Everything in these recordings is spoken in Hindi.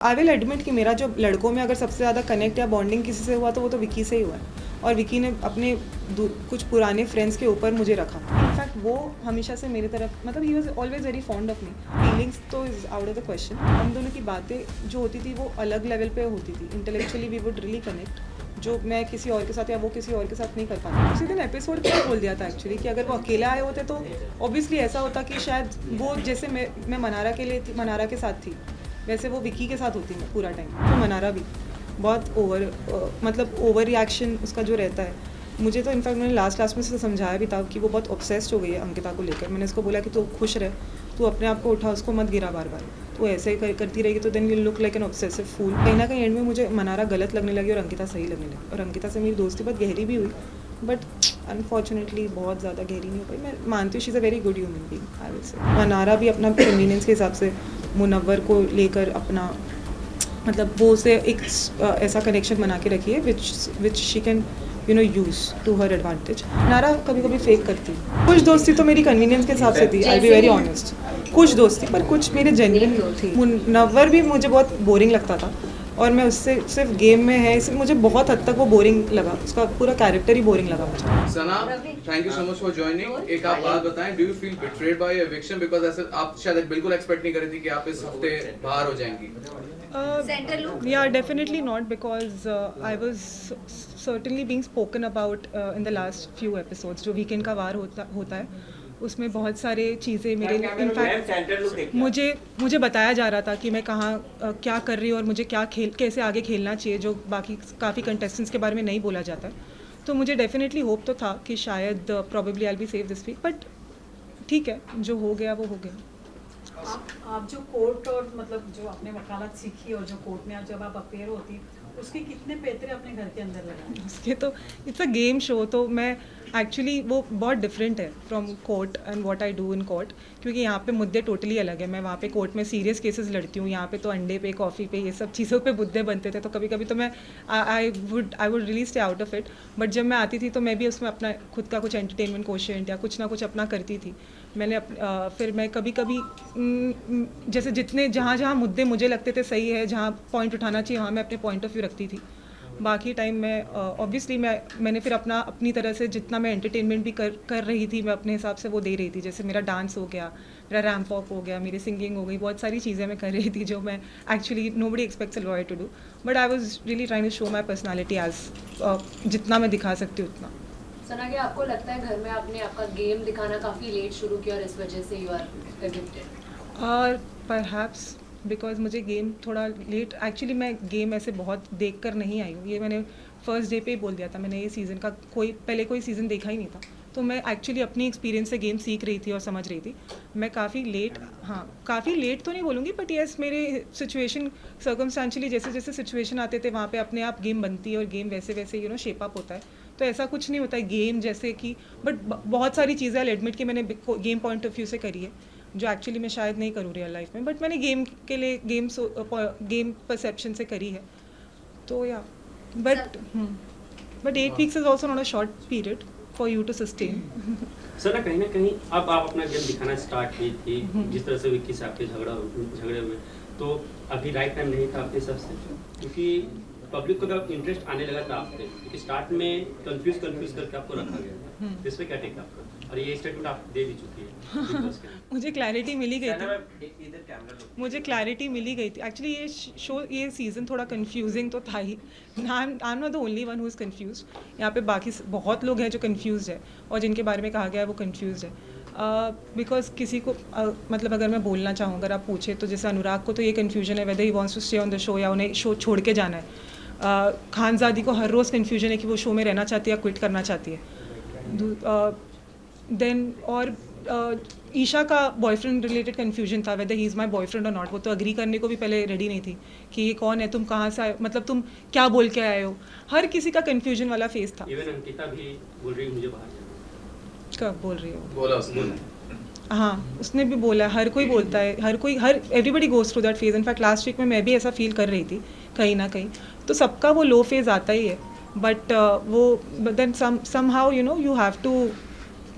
आई विल एडमिट कि मेरा जो लड़कों में अगर सबसे ज़्यादा कनेक्ट या बॉन्डिंग किसी से हुआ तो वो तो विकी से ही हुआ है, और विकी ने अपने कुछ पुराने फ्रेंड्स के ऊपर मुझे रखा। इनफैक्ट वो हमेशा से मेरी तरफ, मतलब he was always very fond of me. Feelings तो is out of the question. हम दोनों की बातें जो होती थी वो अलग लेवल पे होती थी। Intellectually we would really connect, जो मैं किसी और के साथ या वो किसी और के साथ नहीं कर पाती। उसी दिन एपिसोड पे बोल दिया था एक्चुअली कि अगर वो अकेले आए होते तो ऑब्वियसली ऐसा होता कि शायद वो, जैसे मैं मनारा के लिए थी, मनारा के साथ थी, वैसे वो विकी के साथ होती मैं पूरा टाइम। तो मनारा भी बहुत मतलब ओवर रिएक्शन उसका जो रहता है। मुझे तो इनफैक्ट मैंने लास्ट में से समझाया भी था कि वो बहुत ऑब्सेस्ड हो गई है अंकिता को लेकर। मैंने उसको बोला कि तू खुश रह, तू अपने आप को उठा, उसको मत गिरा बार बार। तो ऐसे ही करती रहेगी तो then you look like an obsessive fool. कहीं ना कहीं एंड में मुझे मनारा गलत लगने लगी और अंकिता सही लगने लगी। और अंकिता से मेरी दोस्ती बहुत गहरी भी हुई, बट अनफॉर्चुनेटली बहुत ज़्यादा गहरी नहीं हो पाई। मैं मानती हूँ she is a very good human being, I will से। मनारा भी अपना कन्वीनियंस के हिसाब से मुनव्वर को लेकर अपना, मतलब वो उसे एक ऐसा कनेक्शन बना के रखी है which she can use to her advantage. नारा कभी कभी फेक करती है। कुछ दोस्ती तो मेरी कन्वीनियंस के हिसाब से थी, आई बी वेरी ऑनेस्ट। कुछ दोस्ती, पर कुछ मेरे जेन्युइन थी। मुनव्वर भी मुझे बहुत बोरिंग लगता था, और मैं उससे सिर्फ गेम में है इसलिए मुझे बहुत हद तक वो बोरिंग लगा। उसका पूरा कैरेक्टर ही बोरिंग लगा मुझे। Sana, thank you so much for joining. एक आप बात बताएं, do you feel betrayed by eviction? Because ऐसे आप शायद बिल्कुल एक्सपेक्ट नहीं कर रही थी कि आप इस हफ्ते बाहर हो जाएंगी। Yeah, definitely not, because I was certainly being spoken about in the last few episodes. जो वीकेंड का वार होता है, उसमें बहुत सारे चीज़ें मेरे लिए, इनफैक्ट मुझे बताया जा रहा था कि मैं कहाँ क्या कर रही हूँ और मुझे कैसे आगे खेलना चाहिए, जो बाकी काफ़ी कंटेस्टेंट्स के बारे में नहीं बोला जाता है। तो मुझे डेफिनेटली होप तो था कि शायद probably I will be save this week, but ठीक है, जो हो गया वो हो गया। आप जो कोर्ट और मतलब जो आपने वकालत सीखी और जो कोर्ट में जब आप अपेयर होती, उसके कितने पैतरे अपने घर के अंदर लगाए? उसके तो इट्स अ गेम शो, तो मैं एक्चुअली वो बहुत डिफरेंट है from court and what I do in court, क्योंकि यहाँ पे मुद्दे टोटली अलग है। मैं वहाँ पे कोर्ट में सीरियस केसेस लड़ती हूँ, यहाँ पे तो अंडे पे, कॉफ़ी पे, ये सब चीज़ों पे मुद्दे बनते थे। तो कभी कभी तो मैं आई would really stay out of it. But जब मैं आती थी तो मैं भी उसमें अपना खुद का कुछ एंटरटेनमेंट कोशेंट या कुछ ना कुछ अपना करती थी। मैंने फिर मैं कभी कभी जैसे जितने जहाँ मुद्दे मुझे लगते थे सही है, जहाँ पॉइंट उठाना चाहिए, वहाँ मैं अपने पॉइंट ऑफ व्यू रखती थी। बाकी टाइम मैं ऑब्वियसली मैंने फिर अपनी तरह से जितना मैं एंटरटेनमेंट भी कर रही थी, मैं अपने हिसाब से वो दे रही थी। जैसे मेरा डांस हो गया, मेरा रैम्प वॉक हो गया, मेरी सिंगिंग हो गई, बहुत सारी चीज़ें मैं कर रही थी जो मैं actually nobody expects a lawyer to do, but I was really trying to show my personality as जितना मैं दिखा सकती हूँ उतना। सना, क्या आपको लगता है घर में आपने आपका गेम दिखाना काफ़ी लेट शुरू किया और इस वजह से यू आर एडिक्टेड? और परहैप्स बिकॉज मुझे गेम थोड़ा लेट, एक्चुअली मैं गेम ऐसे बहुत देख कर नहीं आई हूँ। ये मैंने फर्स्ट डे पे ही बोल दिया था। मैंने ये सीज़न का पहले कोई सीज़न देखा ही नहीं था, तो मैं एक्चुअली अपनी एक्सपीरियंस से गेम सीख रही थी और समझ रही थी। मैं काफ़ी लेट, हाँ काफ़ी लेट तो नहीं बोलूँगी, बट येस मेरे सिचुएशन सर्कमस्टेंशियली जैसे जैसे सिचुएशन आते थे वहाँ पे अपने आप गेम बनती है और गेम वैसे वैसे शेप अप होता है। तो ऐसा कुछ नहीं होता है गेम जैसे कि, बट बहुत सारी चीज़ें आई एडमिट कि मैंने गेम पॉइंट ऑफ व्यू से करी है जो एक्चुअली मैं शायद नहीं करूँ रियल लाइफ में, बट मैंने गेम के लिए गेम परसेप्शन से करी है। तो या but 8 weeks is also not a short period for you to sustain. Sir ना कहीं अब आप अपना गेम दिखाना स्टार्ट की थी, जिस तरह से विक्की से आपके झगड़े हुए, तो अभी राइट टाइम नहीं था आपके हिसाब से? क्योंकि पब्लिक को जब इंटरेस्ट आने लगा था आप पे, क्योंकि स्टार्ट में कंफ्यूज करके आपको रखा गया था, इस पे क्या टेक आपका? और ये स्टेटमेंट आप दे भी चुकी है। मुझे क्लैरिटी मिली गई थी, एक्चुअली ये सीज़न थोड़ा कंफ्यूजिंग तो था ही। I am not the only one who is confused. यहाँ पे बाकी बहुत लोग हैं जो कंफ्यूज्ड है और जिनके बारे में कहा गया है वो कंफ्यूज्ड है। बिकॉज किसी को मतलब अगर मैं बोलना चाहूँ, अगर आप पूछे तो जैसे अनुराग को तो ये कन्फ्यूजन है whether he wants to stay on the show या उन्हें शो छोड़ के जाना है। खानज़ादी को हर रोज़ कन्फ्यूजन है कि वो शो में रहना चाहती है या क्विट करना चाहती है। देन और ईशा का बॉयफ्रेंड रिलेटेड कन्फ्यूजन था weather he is my boyfriend और नॉट। वो तो अग्री करने को भी पहले रेडी नहीं थी कि ये कौन है, तुम कहाँ से आए, मतलब तुम क्या बोल के आए हो। हर किसी का कन्फ्यूजन वाला फेस था। इवन अंकिता भी बोल रही मुझे बाहर जाना। कब बोल रही हो? बोला उसने। हाँ, उसने भी बोला है, हर कोई बोलता है, everybody goes through that phase. In fact last week में मैं भी ऐसा फील कर रही थी कहीं ना कहीं। तो सबका वो लो फेज आता ही है, but then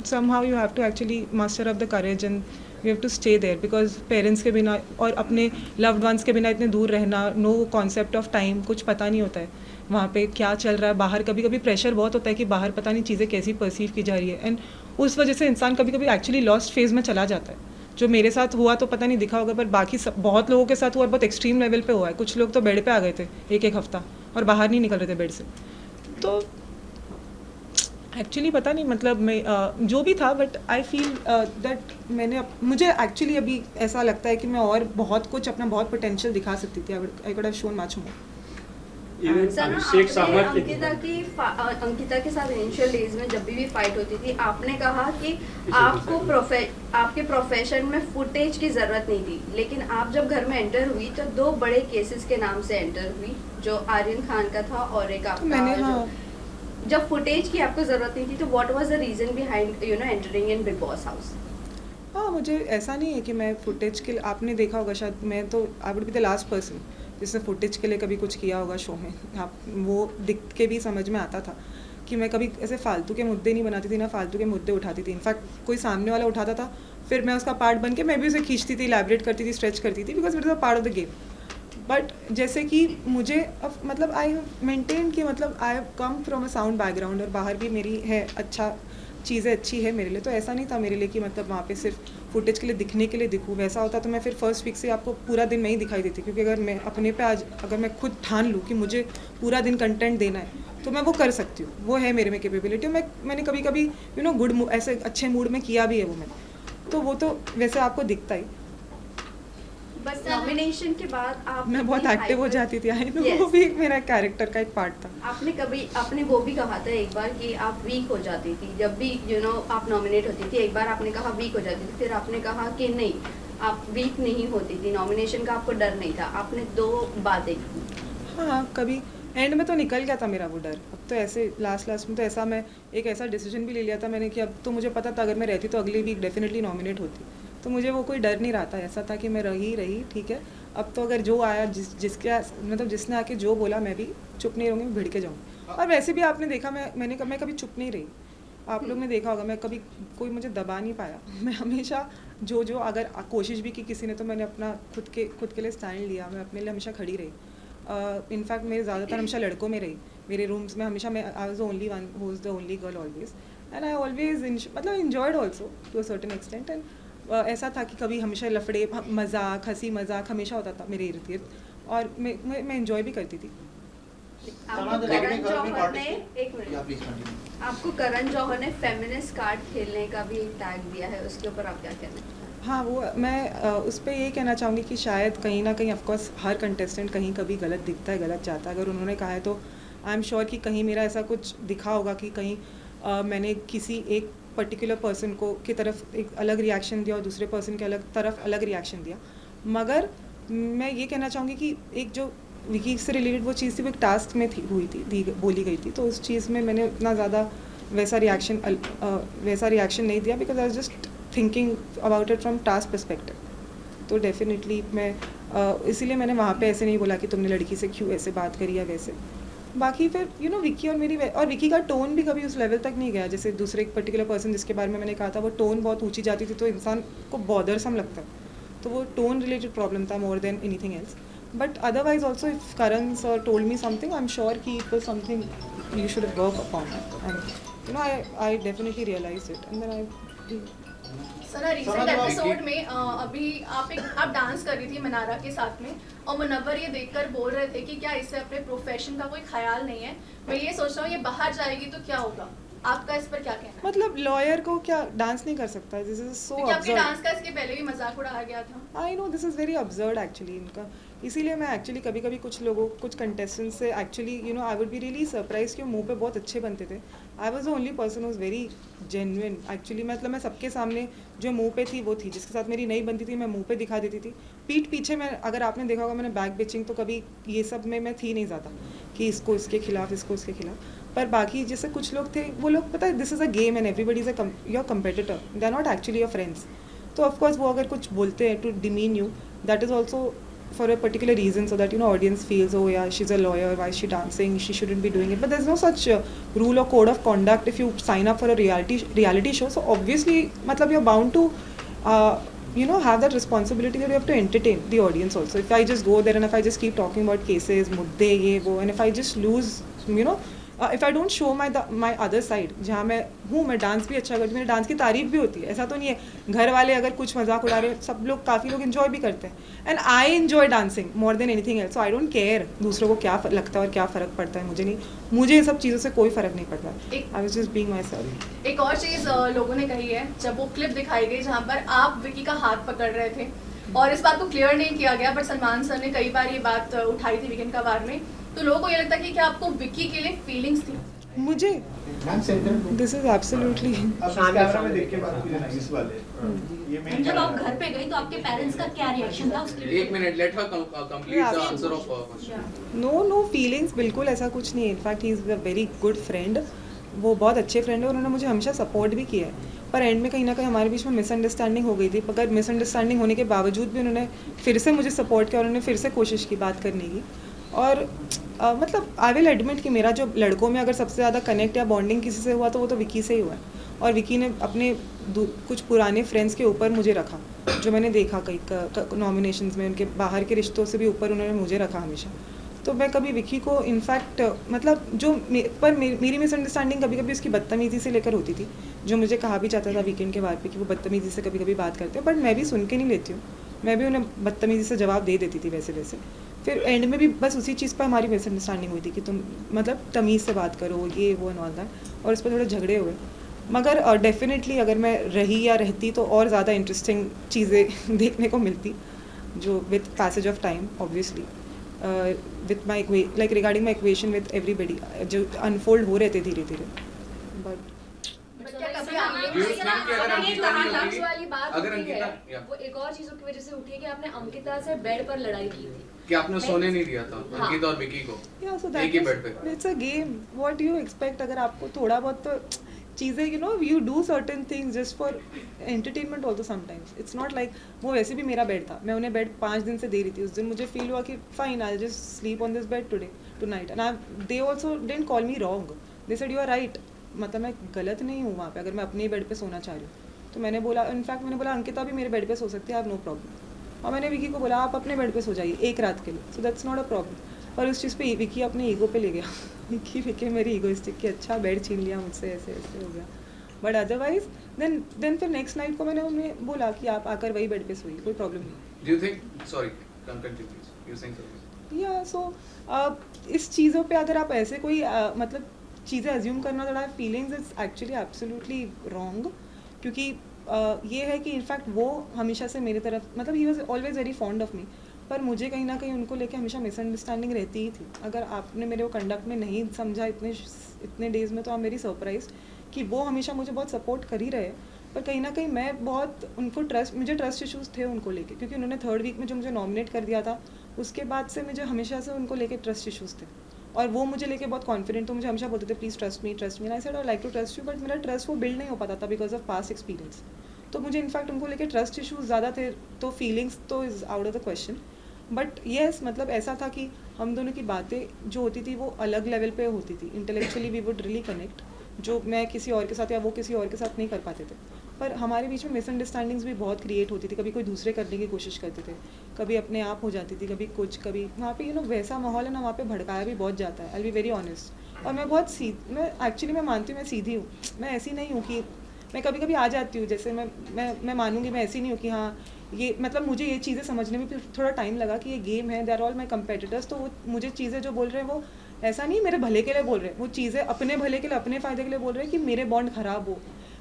somehow you have to actually muster up the courage and we have to stay there because parents के बिना और अपने लव्ड वंस के बिना इतने दूर रहना, नो कॉन्सेप्ट ऑफ टाइम, कुछ पता नहीं होता है वहाँ पे क्या चल रहा है बाहर। कभी कभी प्रेशर बहुत होता है कि बाहर पता नहीं चीज़ें कैसी परसीव की जा रही है, एंड उस वजह से इंसान कभी कभी एक्चुअली लॉस्ट फेज में चला जाता है। जो मेरे साथ हुआ तो पता नहीं दिखा होगा, पर बाकी बहुत लोगों के साथ हुआ और बहुत एक्सट्रीम लेवल पे हुआ है। कुछ लोग तो बेड पे आ गए थे एक हफ्ता और बाहर नहीं निकल रहे थे बेड से। तो एक्चुअली पता नहीं, मतलब मैं जो भी था, बट आई फील दैट मुझे एक्चुअली अभी ऐसा लगता है कि मैं और बहुत कुछ अपना बहुत पोटेंशियल दिखा सकती थी। I could have shown much more. Even sir ना, अभिषेक आपने सामंत अंकिता के साथ इनिशियल डेज में जब भी फाइट होती थी, आपने कहा कि आपको आपके प्रोफेशन में फुटेज की जरूरत नहीं थी, लेकिन आप जब घर में एंटर हुई तो 2 बड़े केसेस के नाम से एंटर हुई, जो आर्यन खान का था और एक आपका जब फुटेज की आपको जरूरत नहीं थी, तो what was the reason behind entering in Bigg Boss house? हाँ, मुझे ऐसा नहीं है कि मैं फुटेज के लिए, आपने देखा होगा शायद, मैं तो I would be the last person जिसने फुटेज के लिए कभी कुछ किया होगा शो में। आप वो दिख के भी समझ में आता था कि मैं कभी ऐसे फालतू के मुद्दे नहीं बनाती थी, ना फालतू के मुद्दे उठाती थी। इनफैक्ट कोई सामने वाला उठाता था, फिर मैं उसका पार्ट बन के मैं भी उसे खींचती थी, इलैबोरेट करती थी, स्ट्रेच करती थी, because it is a part of the game. But जैसे कि मुझे अब मतलब आई हैव मेंटेन कि मतलब I have come from a sound background और बाहर भी मेरी है अच्छा चीज़ें अच्छी है मेरे लिए, तो ऐसा नहीं था मेरे लिए कि मतलब वहाँ पे सिर्फ फुटेज के लिए दिखने के लिए दिखूँ। वैसा होता तो मैं फिर फर्स्ट वीक से आपको पूरा दिन नहीं दिखाई देती, क्योंकि अगर मैं अपने पे आज अगर मैं खुद ठान लूँ कि मुझे पूरा दिन कंटेंट देना है तो मैं वो कर सकती हूँ, वो है मेरे में कैपेबिलिटी। मैंने कभी कभी गुड ऐसे अच्छे मूड में किया भी है वो मैंने, तो वो तो वैसे आपको दिखता ही। बस नॉमिनेशन के बाद आप मैं बहुत एक्टिव हो जाती थी, आई नो, वो भी मेरा कैरेक्टर का एक पार्ट था। आपने वो भी कहा था एक बार कि आप वीक हो जाती थी जब भी आप नॉमिनेट होती थी। एक बार आपने कहा वीक हो जाती थी, फिर आपने कहा कि नहीं, आप वीक नहीं होती थी, नॉमिनेशन का आपको डर नहीं था। आपने 2 बातें की। हाँ, कभी एंड में तो निकल गया था मेरा वो डर। अब तो ऐसे लास्ट में तो ऐसा मैं एक ऐसा डिसीजन भी ले लिया था मैंने कि अब तो मुझे पता था अगर मैं रहती तो अगली वीक डेफिनेटली नॉमिनेट होती, तो मुझे वो कोई डर नहीं रहा था। ऐसा था कि मैं रही ठीक है, अब तो अगर जो आया जिसके मतलब जिसने आके जो बोला मैं भी चुप नहीं रहूँगी, मैं भिड़ के जाऊँगी। और वैसे भी आपने देखा मैं कभी चुप नहीं रही। आप लोग ने देखा होगा, मैं कभी कोई मुझे दबा नहीं पाया। मैं हमेशा जो अगर कोशिश भी की किसी ने तो मैंने अपना खुद के लिए स्टैंड लिया, मैं अपने लिए हमेशा खड़ी रही। इनफैक्ट मेरे ज़्यादातर हमेशा लड़कों में रही, मेरे रूम्स में हमेशा मैं I was the only one who was the only girl always, and I always मतलब enjoyed also to a certain extent. And ऐसा था कि कभी हमेशा लफड़े मजाक हंसी मजाक हमेशा होता था मेरे इर्द गिर्द, और मैं एंजॉय भी करती थी। आपको करण जौहर ने फेमिनिस्ट कार्ड खेलने का भी एक टैग दिया है, उसके ऊपर आप क्या कहना हैं? हाँ, वो मैं उस पर ये कहना चाहूँगी कि शायद कहीं ना कहीं ऑफकोर्स हर कंटेस्टेंट कहीं कभी गलत दिखता है, गलत जाता है। अगर उन्होंने कहा है तो आई एम श्योर कि कहीं मेरा ऐसा कुछ दिखा होगा कि कहीं मैंने किसी एक पर्टिकुलर पर्सन को की तरफ एक अलग रिएक्शन दिया और दूसरे पर्सन के तरफ अलग रिएक्शन दिया। मगर मैं ये कहना चाहूँगी कि एक जो विकी से रिलेटेड वो चीज़ थी, वो एक टास्क में बोली गई थी, तो उस चीज़ में मैंने उतना ज़्यादा वैसा रिएक्शन नहीं दिया, because I was just thinking about it from task perspective. तो डेफिनेटली मैं इसीलिए मैंने वहाँ पे ऐसे नहीं बोला कि तुमने लड़की से क्यों ऐसे बात करी या वैसे। बाकी फिर विकी और विकी का टोन भी कभी उस लेवल तक नहीं गया। जैसे दूसरे एक पर्टिकुलर पर्सन जिसके बारे में मैंने कहा था, वो टोन बहुत ऊंची जाती थी तो इंसान को बॉदरसम लगता है, तो वो टोन रिलेटेड प्रॉब्लम था more than anything else. But otherwise also if Karan sir told me something, I am sure कि it was something you should work upon, and I definitely realise it, and then I sir recent episode में अभी आप डांस कर रही थी मनारा के साथ में, और मुनव्वर ये देखकर बोल रहे थे कि क्या इससे अपने प्रोफेशन का कोई ख्याल नहीं है। मैं ये सोच रहा हूँ ये बाहर जाएगी तो क्या होगा, आपका इस पर क्या कहना है? मतलब लॉयर को क्या डांस नहीं कर सकता है? दिस इज सो क्योंकि आपके अब्सर्ड। डांस का इसके पहले भी मजाक उड़ाया गया था। I know this is very absurd actually इनका। इसीलिए मैं एक्चुअली कभी कभी कुछ कंटेस्टेंट्स से actually I would be really surprise कि मुंह पे बहुत अच्छे बनते थे। I was the only person was very genuine actually. मतलब मैं सबके सामने जो मुंह पे थी वो थी, जिसके साथ मेरी नहीं बनती थी मैं मुंह पे दिखा देती थी। पीठ पीछे मैं, अगर आपने देखा होगा मैंने बैक बिचिंग तो कभी ये सब में मैं थी नहीं ज़्यादा कि इसको इसके खिलाफ इसको इसके खिलाफ। पर बाकी जैसे कुछ लोग थे, वो लोग पता है this is a game and everybody is your competitor, they are not actually your friends. तो ऑफकोर्स वो अगर कुछ बोलते हैं to demean you, that is also for a particular reason, so that audience feels, oh yeah, she's a lawyer, why is she dancing, she shouldn't be doing it. But there's no such rule or code of conduct if you sign up for a reality show. So obviously matlab you're bound to you know, have that responsibility that you have to entertain the audience also. If I just go there and if I just keep talking about cases, mudde, ye, wo, and if I just lose, you know, if I don't show my other side, जहाँ मैं डांस भी अच्छा करती हूँ, मेरे डांस की तारीफ भी होती है, ऐसा तो नहीं है, घर वाले अगर कुछ मजाक उड़ा रहे हैं, सब लोग काफ़ी लोग इन्जॉय भी करते हैं, and I enjoy dancing more than anything else, so I don't care दूसरों को क्या लगता है और क्या फ़र्क पड़ता है, मुझे इन सब चीज़ों से कोई फ़र्क नहीं पड़ता, I was just being my self. एक और चीज़ लोगों ने कही है, जब वो क्लिप दिखाई गई जहाँ पर आप विकी का हाथ पकड़ रहे थे और इस बात को क्लियर नहीं किया गया, बट सलमान सर ने कई बार ये बात उठाई थी वीकेंड का बार में, तो लोगों को ये लगता है कि क्या आपको विकी के लिए फीलिंग्स थी? मुझे दिस इज एब्सोल्युटली, कैमरा में देख के बात कीजिए ना इस वाले ये मेन। जब आप घर पे गई तो आपके पेरेंट्स का क्या रिएक्शन था उसके लिए? 1 minute, let her complete the answer of question. No feelings, बिल्कुल ऐसा कुछ नहीं है, in fact he is a very good friend, वो बहुत अच्छे फ्रेंड है, उन्होंने मुझे हमेशा सपोर्ट भी किया है, पर एंड में कहीं ना कहीं हमारे बीच में मिसअंडरस्टैंडिंग हो गई थी, मगर मिसअंडरस्टैंडिंग होने के बावजूद भी उन्होंने फिर से मुझे सपोर्ट किया और उन्होंने फिर से कोशिश की बात करने की, और मतलब आई विल एडमिट कि मेरा जो लड़कों में अगर सबसे ज़्यादा कनेक्ट या बॉन्डिंग किसी से हुआ तो वो तो विकी से ही हुआ है, और विकी ने अपने कुछ पुराने फ्रेंड्स के ऊपर मुझे रखा, जो मैंने देखा कई नॉमिनेशंस में, उनके बाहर के रिश्तों से भी ऊपर उन्होंने मुझे रखा हमेशा, तो मैं कभी विकी को इनफैक्ट मतलब जो मेरी मिसअंडरस्टैंडिंग कभी कभी उसकी बदतमीज़ी से लेकर होती थी, जो मुझे कहा भी जाता था वीकेंड के बार पे कि वो बदतमीज़ी से कभी कभी बात करते हैं, बट मैं भी सुन के नहीं लेती हूँ, मैं भी उन्हें बदतमीज़ी से जवाब दे देती थी वैसे, फिर एंड में भी बस उसी चीज़ पर हमारी मिसअंडरस्टैंडिंग हुई थी कि तुम मतलब तमीज़ से बात करो, ये वो एंड ऑल दैट, और इस पर थोड़े झगड़े हुए, मगर डेफिनेटली अगर मैं रही या रहती तो और ज़्यादा इंटरेस्टिंग चीज़ें देखने को मिलती, जो with passage of time obviously, with my like regarding my equation with everybody, जो अनफोल्ड हो रहे थे धीरे धीरे, बट अगर अंकिता, वो एक और चीजों की वजह से उठी है कि आपने अंकिता से बेड पर लड़ाई की थी, कि आपने सोने नहीं दिया था अंकिता और विकी को एक ही बेड पे। It's a game, what you expect, अगर आपको थोड़ा बहुत तो चीज़ें you know you do certain things just for entertainment also sometimes, it's not like वो वैसे भी मेरा बेड था, मैं उन्हें बेड 5 दिन से दे रही थी, उस दिन मुझे फील हुआ कि fine I just sleep on this bed tonight, and they also didn't call me wrong, they said you are right, मतलब मैं गलत नहीं हूँ वहाँ पे, अगर मैं अपने ही बेड पे सोना चाह रही हूँ, तो मैंने बोला, इनफैक्ट मैंने बोला अंकिता भी मेरे बेड पे सो सकती है, आई हैव नो प्रॉब्लम, और मैंने विकी को बोला आप अपने बेड पे सो जाइए एक रात के लिए, so that's not a problem, और उस चीज़ पे विकी अपने ईगो पे ले गया विकी मेरी ईगोइस्टिक कि अच्छा बेड छीन लिया मुझसे, ऐसे हो गया, बट अदरवाइज देन फिर नेक्स्ट नाइट को मैंने उन्हें बोला कि आप आकर वही बेड पे सोइए, कोई प्रॉब्लम नहीं। Do you think, sorry continue please, you saying something? या सो इस चीज़ों पे अगर आप ऐसे कोई मतलब चीज़ें अज्यूम करना that I have feelings, it's actually absolutely wrong, क्योंकि ये है कि इनफैक्ट वो हमेशा से मेरी तरफ मतलब he was always very fond of मी, पर मुझे कहीं ना कहीं उनको लेके हमेशा मिसअंडरस्टैंडिंग रहती ही थी, अगर आपने मेरे वो कंडक्ट में नहीं समझा इतने डेज़ में, तो आप मेरी सरप्राइज कि वो हमेशा मुझे बहुत सपोर्ट कर ही रहे, पर कहीं ना कहीं मैं बहुत उनको मुझे ट्रस्ट इश्यूज़ थे उनको लेके, क्योंकि उन्होंने 3rd वीक में जो मुझे नॉमिनेट कर दिया था उसके बाद से मुझे हमेशा से उनको लेके ट्रस्ट इश्यूज़ थे, और वो मुझे लेके बहुत कॉन्फिडेंट, तो मुझे हमेशा बोलते थे please trust me, I said I like to trust you, but मेरा ट्रस्ट वो बिल्ड नहीं हो पाता था बिकॉज ऑफ पास्ट एक्सपीरियंस, तो मुझे इनफैक्ट उनको लेके ट्रस्ट इश्यूज़ ज़्यादा थे, तो फीलिंग्स तो is out of the question, but yes मतलब ऐसा था कि हम दोनों की बातें जो होती थी वो अलग लेवल पे होती थी, intellectually we would really connect, जो मैं किसी और के साथ या वो किसी और के साथ नहीं कर पाते थे, पर हमारे बीच में मिसअंडरस्टैंडिंग्स भी बहुत क्रिएट होती थी, कभी कोई दूसरे करने की कोशिश करते थे, कभी अपने आप हो जाती थी, कभी कुछ, कभी वहाँ पे वैसा माहौल है ना, वहाँ पे भड़काया भी बहुत जाता है, आई बी वेरी ऑनेस्ट, और मैं बहुत मैं एक्चुअली मैं मानती हूँ मैं सीधी हूँ, मैं ऐसी नहीं हूँ कि मैं कभी कभी आ जाती हूँ, जैसे मैं मानूंगी, मैं ऐसी नहीं हूँ कि हाँ ये मतलब मुझे ये चीज़ें समझने में थोड़ा टाइम लगा कि ये गेम है, they are all my competitors, तो वो मुझे चीज़ें जो बोल रहे हैं वो ऐसा नहीं मेरे भले के लिए बोल रहे हैं, वो चीज़ें अपने भले के लिए अपने फ़ायदे के लिए बोल रहे हैं कि मेरे बॉन्ड ख़राब हो,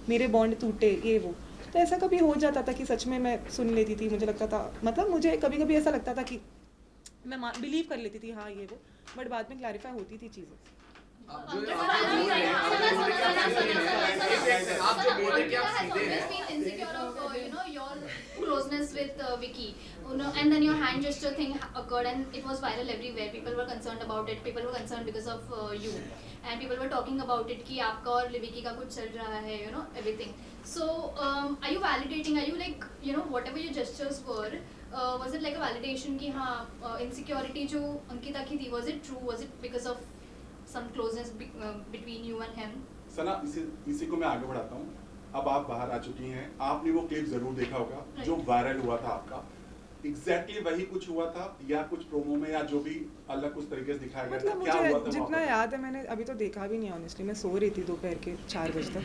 मेरे बॉन्ड टूटे, ये वो, तो ऐसा कभी हो जाता था कि सच में मैं सुन लेती थी, मुझे लगता था मतलब मुझे कभी कभी ऐसा लगता था कि मैं बिलीव कर लेती थी हाँ ये वो, बट बाद में क्लैरिफाई होती थी चीज़ें। आप जो बोल रहे हैं आप जो बोल रहे हैं कि आप सीधे हैं, insecure of your closeness with Vicky, and then your hand gesture thing occurred and it was viral everywhere. People were concerned about it. People were concerned because of you, and people were talking about it कि आपका और Vicky का कुछ चल रहा है, everything. So are you validating? Are you like whatever your gestures were, was it like a validation कि हाँ insecurity जो अंकिता की थी, was it true? Was it because of some closeness between you and him? सना इसी को मैं आगे बढ़ाता हूँ। अब आप बाहर आ चुकी हैं, आपने वो क्लिप जरूर देखा होगा जो वायरल हुआ था आपका, एग्जैक्टली वही कुछ हुआ था या कुछ प्रोमो में या जो भी अलग कुछ तरीके से दिखाया गया था, मतलब क्या हुआ था मुझे जितना याद है, मैंने अभी तो देखा भी नहीं है ऑनेस्टली, मैं सो रही थी दोपहर के 4 बजे तक।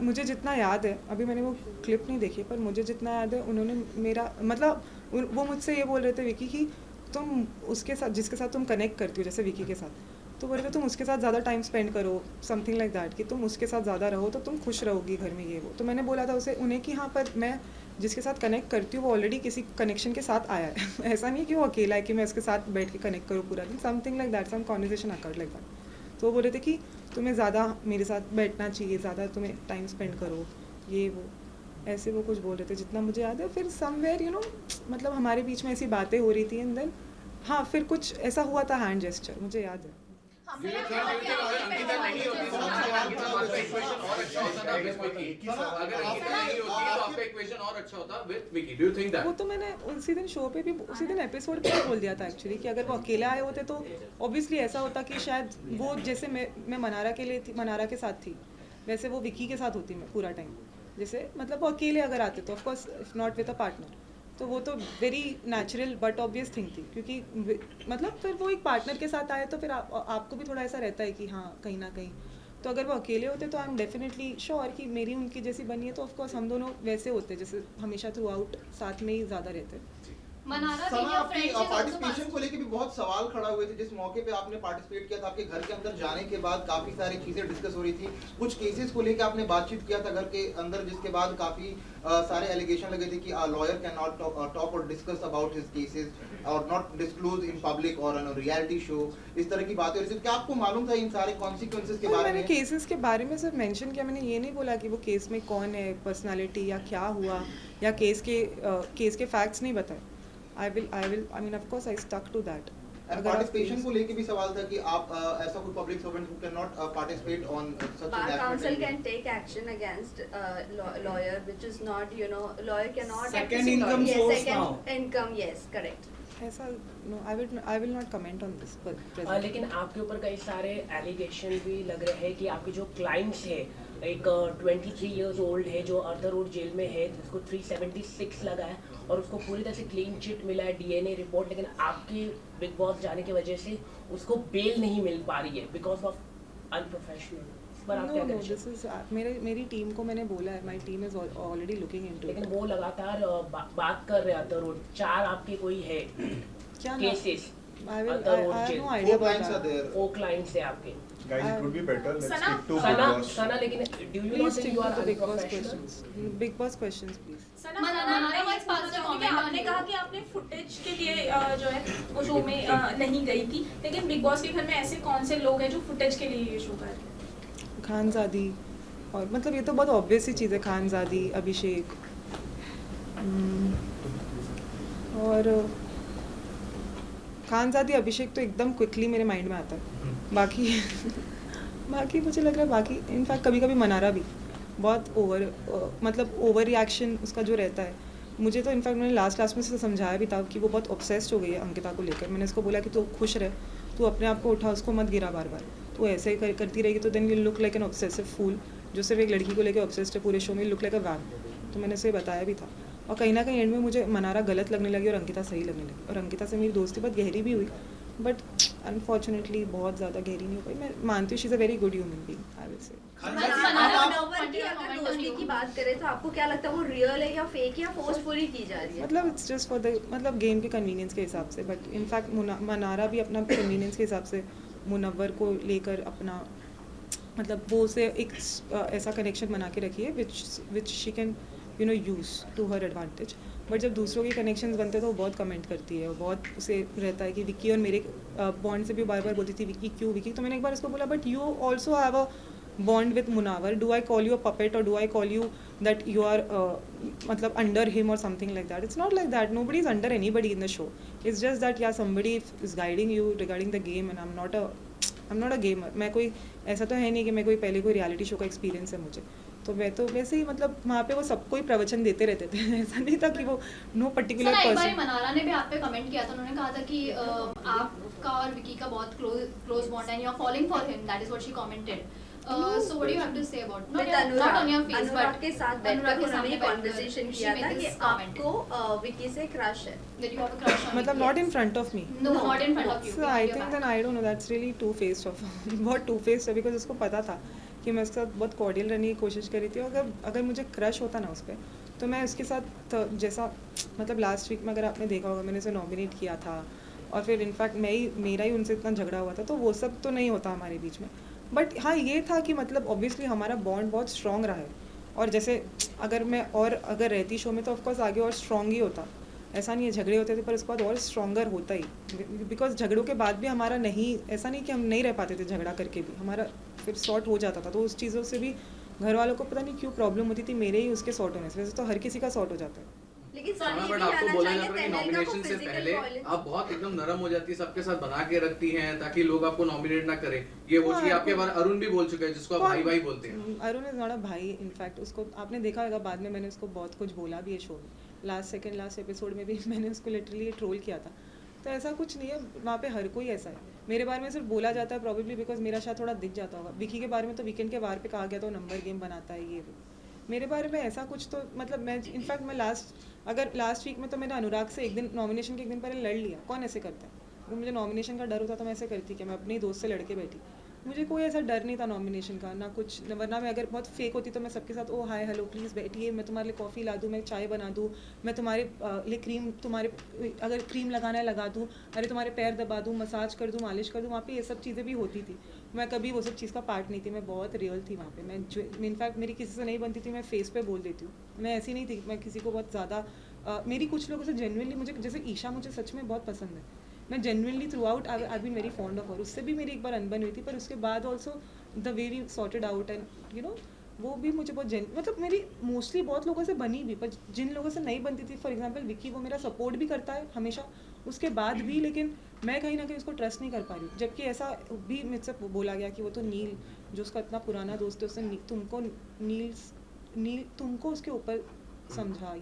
मुझे जितना याद है, अभी मैंने वो क्लिप नहीं देखी, पर मुझे जितना याद है उन्होंने मेरा मतलब वो मुझसे ये बोल रहे थे विकी कि तुम उसके साथ जिसके साथ तुम कनेक्ट करती हो, जैसे विकी के साथ, तो बोल रहे थे तुम उसके साथ ज़्यादा टाइम स्पेंड करो, समथिंग लाइक दैट, कि तुम उसके साथ ज़्यादा रहो तो तुम खुश रहोगी घर में, ये वो। तो मैंने बोला था उसे उन्हें कि हाँ, पर मैं जिसके साथ कनेक्ट करती हूँ वो ऑलरेडी किसी कनेक्शन के साथ आया है ऐसा नहीं कि वो अकेला है कि मैं उसके साथ बैठ के कनेक्ट करूँ पूरा दिन, something like that, some conversation occurred like that. तो वो बोल रहे थे कि तुम्हें ज़्यादा मेरे साथ बैठना चाहिए, ज़्यादा तुम्हें टाइम स्पेंड करो, ये वो, ऐसे वो कुछ बोल रहे थे जितना मुझे याद है। फिर समवेयर मतलब हमारे बीच में ऐसी बातें हो रही थी एंड देन हाँ, फिर कुछ ऐसा हुआ था हैंड जेस्चर, मुझे याद है। वो तो मैंने उसी दिन शो पे भी, उसी दिन एपिसोड पे भी बोल दिया था एक्चुअली, कि अगर वो अकेले आए होते तो ऑब्वियसली ऐसा होता कि शायद वो जैसे मैं मनारा के लिए थी, मनारा के साथ थी, वैसे वो विकी के साथ होती मैं पूरा टाइम। जैसे मतलब वो अकेले अगर आते तो of course if not with a partner, तो वो तो very natural but obvious thing थी, क्योंकि मतलब फिर वो एक पार्टनर के साथ आए तो फिर आपको भी थोड़ा ऐसा रहता है कि हाँ कहीं ना कहीं। तो अगर वो अकेले होते तो आई एम डेफिनेटली श्योर कि मेरी उनकी जैसी बनी है, तो ऑफकोर्स हम दोनों वैसे होते जैसे हमेशा थ्रू आउट साथ में ही ज़्यादा रहते। सना, आपकी पार्टिसिपेशन को लेके भी बहुत सवाल खड़ा हुए थे। जिस मौके पे आपने पार्टिसिपेट किया था, आपके घर के अंदर जाने के बाद काफी सारी चीजें डिस्कस हो रही थी, कुछ केसेस को लेके आपने बातचीत किया था घर के अंदर, जिसके बाद काफी सारे एलिगेशन लगे थे कि लॉयर कैन नॉट टॉक और डिस्कस अबाउट हिज केसेस और नॉट डिस्क्लोज इन पब्लिक और ऑन अ रियलिटी शो, इस तरह की बातें हो रही थी। क्या आपको मालूम था इन सारे कॉन्सिक्वेंसेस के बारे में? मैंने केसेस के बारे में सिर्फ मेंशन किया, मैंने ये नहीं बोला कि वो केस में कौन है, पर्सनालिटी या क्या हुआ, या केस के फैक्ट्स नहीं बताए। I mean, of course, I stuck to that. Participation को लेके भी सवाल था कि आप ऐसा कोई public servant who can not participate on such Bar council can take action against lawyer, which is not, lawyer cannot. Second income source now. Second income, yes, correct. ऐसा no, I will not comment on this. But लेकिन आपके ऊपर कई सारे एलिगेशन भी लग रहे हैं कि आपके जो क्लाइंट्स है, एक 23 इयर्स ओल्ड है जो अर्थर रोड जेल में है, जिसको 376 लगा है और उसको पूरी तरह से क्लीन चिट मिला है, DNA रिपोर्ट, लेकिन आपके बिग बॉस जाने की वजह से उसको बेल नहीं मिल पा रही है बिकॉज ऑफ अनप्रोफेशनल। मेरी टीम को मैंने बोला है, my team is already looking into, लेकिन वो लगातार बात कर रहे अर्थर रोड, 4 आपके कोई है क्या cases? I have no idea about that. 4 clients है आपके। Guys, it would be better. Let's Sana- stick to Big Boss. सना, लेकिन do you not Please think stick you to are the Big Boss unprofessional? questions. Big Boss questions, please. सना, मनारा मैं was passed a comment on आपने you. कहा कि आपने फुटेज के लिए जो है वो शो में नहीं गई थी, लेकिन बिग बॉस के घर में ऐसे कौन से लोग हैं जो फुटेज के लिए ये शो कर रहे हैं? खानजादी, और मतलब ये तो बहुत ऑब्वियस ही चीज़ है, खानजादी, अभिषेक, और खानजादी अभिषेक तो एकदम क्विकली मेरे माइंड में आता है। बाकी मुझे लग रहा है, बाकी इनफैक्ट कभी कभी मनारा भी बहुत ओवर रिएक्शन उसका जो रहता है। मुझे तो इनफैक्ट मैंने लास्ट में से समझाया भी था कि वो बहुत ऑब्सेस्ड हो गई है अंकिता को लेकर। मैंने उसको बोला कि तू खुश रह, तू अपने आप को उठा, उसको मत गिरा बार बार, तू ऐसे ही करती रहेगी तो then you look like an obsessive fool, जो सिर्फ एक लड़की को लेकर ऑब्सेस्ड है पूरे शो में, लुक लाइक अ वैम्प। तो मैंने उसे बताया भी था, और कहीं ना कहीं एंड में मुझे मनारा गलत लगने लगी और अंकिता सही लगने लगी, और अंकिता से मेरी दोस्ती बहुत गहरी भी हुई, बट अनफॉर्चुनेटली बहुत ज़्यादा गहरी नहीं हो पाई। मैं मानती हूँ she is a very good human being, I will say. Munawar की अगर दोस्ती की बात करें तो आपको क्या लगता है, वो रियल है या फेक या फोर्सफुली की जा रही है? मतलब इट्स जस्ट फॉर द मतलब गेम के कन्वीनियंस के हिसाब से, बट इनफैक्ट मनारा भी अपना कन्वीनियंस के हिसाब से मुनव्वर को लेकर अपना मतलब वो उसे एक ऐसा कनेक्शन बना के रखी है which she can use to her advantage. But जब दूसरों के कनेक्शंस बनते हैं तो वो बहुत कमेंट करती है, बहुत उसे रहता है कि विक्की और मेरे बॉन्ड से भी बार बार बोलती थी विक्की क्यों विक्की। तो मैंने एक बार उसको बोला, but you also have a bond with Munawar. Do I call you a puppet or do I call you that you are matlab under him or something like that? It's not like that. Nobody is under anybody in the show. It's just that somebody is guiding you regarding the game and I'm not a gamer. मैं कोई ऐसा तो है नहीं कि मैं कोई पहले कोई रियलिटी शो का एक्सपीरियंस है मुझे, तो मैं तो वैसे ही मतलब वहाँ पे वो सबको ही प्रवचन देते रहते थे ऐसा नहीं था कि वो नो पर्टिकुलर एक बार पर्सन। मनारा ने भी आप पे कमेंट किया था, उन्होंने कहा था कि आपका और विकी का बहुत क्लोज बॉन्ड है, you are following for him, that is what she commented. So what do you have to say about With not on your face Anurag but के साथ बैठकर अनुराग के उन्होंने सामने कॉन्वर्सेशन बैठकर किया she था made कि this comment आपको विकी से क्रश है. that you have a crush on मतलब Vicky. not in front of me. No, not in front of you. So behind I your think back. then I don't know, that's really two faced of बहुत two faced है, because उसको पता था कि मैं उसके साथ बहुत कॉर्डियल रहने की कोशिश करी थी. और अगर मुझे क्रश होता ना उस पर, तो मैं उसके साथ जैसा मतलब लास्ट वीक में अगर आपने देखा होगा मैंने उसे नॉमिनेट किया था और फिर इनफैक्ट मेरा ही उनसे इतना झगड़ा हुआ था, तो वो सब तो नहीं होता हमारे बीच में. बट हाँ ये था कि मतलब ऑब्वियसली हमारा बॉन्ड बहुत स्ट्रॉन्ग रहा है. और जैसे अगर रहती शो में तो ऑफकोर्स आगे और स्ट्रॉन्ग ही होता. ऐसा नहीं है झगड़े होते थे पर उसके बाद और स्ट्रॉन्गर होता ही, बिकॉज झगड़ों के बाद भी हमारा नहीं, ऐसा नहीं कि हम नहीं रह पाते थे झगड़ा करके भी, हमारा फिर सॉर्ट हो जाता था. तो उस चीज़ों से भी घर वालों को पता नहीं क्यों प्रॉब्लम होती थी, मेरे ही उसके सॉर्ट होने से. वैसे तो हर किसी का सॉर्ट हो जाता है. लेकिन बट आपको बोला जाता है कि नॉमिनेशन से पहले आप बहुत एकदम नरम हो जाती है, सबके साथ बना के रखती हैं ताकि लोग आपको नॉमिनेट ना करें. ये वो चीज आपके बारे अरुण भी बोल चुका है जिसको आप भाई भाई बोलते हैं. अरुण इज नॉट अ भाई. इनफैक्ट उसको आपने देखा होगा बाद में मैंने उसको बहुत कुछ बोला भी है शो में. लास्ट एपिसोड में भी मैंने उसको लिटरली ट्रोल किया था. तो ऐसा कुछ नहीं है, वहाँ पे हर कोई ऐसा है. मेरे बारे में सिर्फ बोला जाता है प्रॉबेबली बिकॉज मेरा शायद थोड़ा दिख जाता होगा. विकी के बारे में तो वीकेंड के वार पे कहा गया तो नंबर गेम बनाता है ये वो. मेरे बारे में ऐसा कुछ तो मतलब मैं इनफैक्ट मैं लास्ट वीक में तो मैंने अनुराग से एक दिन नॉमिनेशन के एक दिन पहले लड़ लिया. कौन ऐसे करता है? वो मुझे नॉमिनेशन का डर होता तो मैं ऐसे करती कि मैं अपने ही दोस्त से लड़के बैठी. मुझे कोई ऐसा डर नहीं था नॉमिनेशन का, ना कुछ. वरना मैं अगर बहुत फेक होती तो मैं सबके साथ ओ हाय हेलो प्लीज़ बैठिए, मैं तुम्हारे लिए कॉफ़ी ला दूँ, मैं चाय बना दूँ, मैं तुम्हारे लिए क्रीम, तुम्हारे अगर क्रीम लगाना है लगा दूँ, अरे तुम्हारे पैर दबा दूँ, मसाज कर दूँ, मालिश कर दूँ. वहाँ पे ये सब चीज़ें भी होती थी. मैं कभी वो सब चीज़ का पार्ट नहीं थी. मैं बहुत रियल थी वहाँ पे. मैं इनफैक्ट मेरी किसी से नहीं बनती थी, मैं फेस पे बोल देती हूँ. मैं ऐसी नहीं थी मैं किसी को बहुत ज़्यादा मेरी कुछ लोगों से जेन्युइनली मुझे, जैसे ईशा मुझे सच में बहुत पसंद है. मैं genuinely throughout I been very fond of her. उससे भी मेरी एक बार अनबन हुई थी, पर उसके बाद also the way we sorted out and you know वो भी मुझे बहुत मतलब मेरी मोस्टली बहुत लोगों से बनी भी, पर जिन लोगों से नहीं बनती थी, फॉर एग्जांपल विकी, वो मेरा सपोर्ट भी करता है हमेशा उसके बाद भी, लेकिन मैं कहीं ना कहीं उसको ट्रस्ट नहीं कर पा रही हूँ. जबकि ऐसा भी मुझसे बोला गया कि वो तो नील जो उसका इतना पुराना दोस्त है, उसने तुमको उसके ऊपर समझा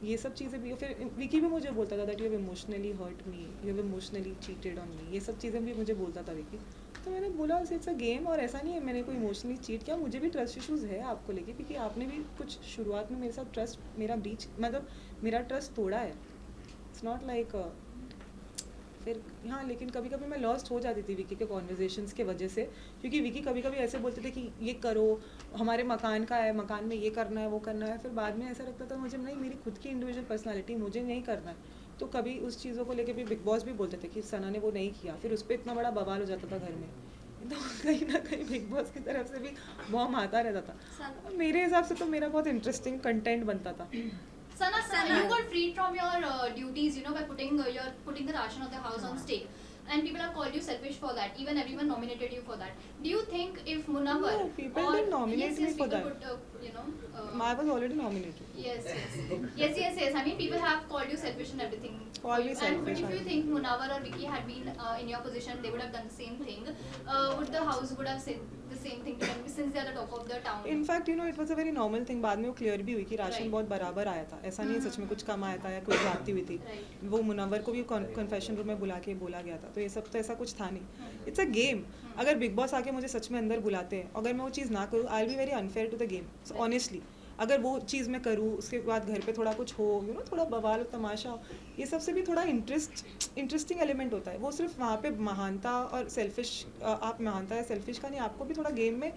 ये सब चीज़ें भी. फिर विकी भी मुझे बोलता था that you have emotionally hurt me, you have emotionally cheated on me. ये सब चीज़ें भी मुझे बोलता था विकी. तो मैंने बोला इट्स अ गेम और ऐसा नहीं है मैंने कोई इमोशनली चीट किया. मुझे भी ट्रस्ट इशूज़ है आपको लेके, क्योंकि आपने भी कुछ शुरुआत में मेरे साथ ट्रस्ट मेरा ब्रीच मतलब मेरा ट्रस्ट तोड़ा है. इट्स नॉट लाइक फिर हाँ, लेकिन कभी कभी मैं लॉस्ट हो जाती थी विकी के कॉन्वर्जेशंस के वजह से, क्योंकि विकी कभी कभी ऐसे बोलते थे कि ये करो, हमारे मकान का है, मकान में ये करना है वो करना है. फिर बाद में ऐसा लगता था मुझे नहीं, मेरी खुद की इंडिविजुअल पर्सनालिटी, मुझे नहीं करना है. तो कभी उस चीज़ों को लेकर भी बिग बॉस भी बोलते थे कि सना ने वो नहीं किया. फिर उस पर इतना बड़ा बवाल हो जाता था घर में. तो कहीं ना कहीं बिग बॉस की तरफ से भी बॉम्ब आता रहता था. मेरे हिसाब से तो मेरा बहुत इंटरेस्टिंग कंटेंट बनता था. Sana, you got freed from your duties, you know, by putting the ration of the house on stake, and people have called you selfish for that. Even everyone nominated you for that. Do you think if Munawar No, people didn't nominate me for that. I was already nominated. Yes. I mean, people have called you selfish and everything. Call me selfish. And if you think Munawar or Vicky had been in your position, they would have done the same thing. Would the house would have said the same thing to them since they are the talk of the town? In fact, you know, it was a very normal thing. बाद में वो क्लियर भी हुई कि राशन बहुत बराबर आया था. ऐसा नहीं सच में कुछ कम आया था या कुछ जाती हुई थी. वो मुनव्वर को भी कन्फेशन रूम में बुला के बोला गया था. तो ये सब तो ऐसा कुछ था नहीं. It's a game. अगर बिग बॉस आके मुझे सच में अंदर बुलाते हैं, अगर मैं वो चीज़ ना करूँ, I will be very unfair to the game. Honestly अगर वो चीज़ मैं करूँ, उसके बाद घर पे थोड़ा कुछ हो, यू नो, थोड़ा बवाल तमाशा, ये सबसे भी थोड़ा इंटरेस्टिंग एलिमेंट होता है. वो सिर्फ वहाँ पे महानता और सेल्फिश, आप महानता या सेल्फिश का नहीं, आपको भी थोड़ा गेम में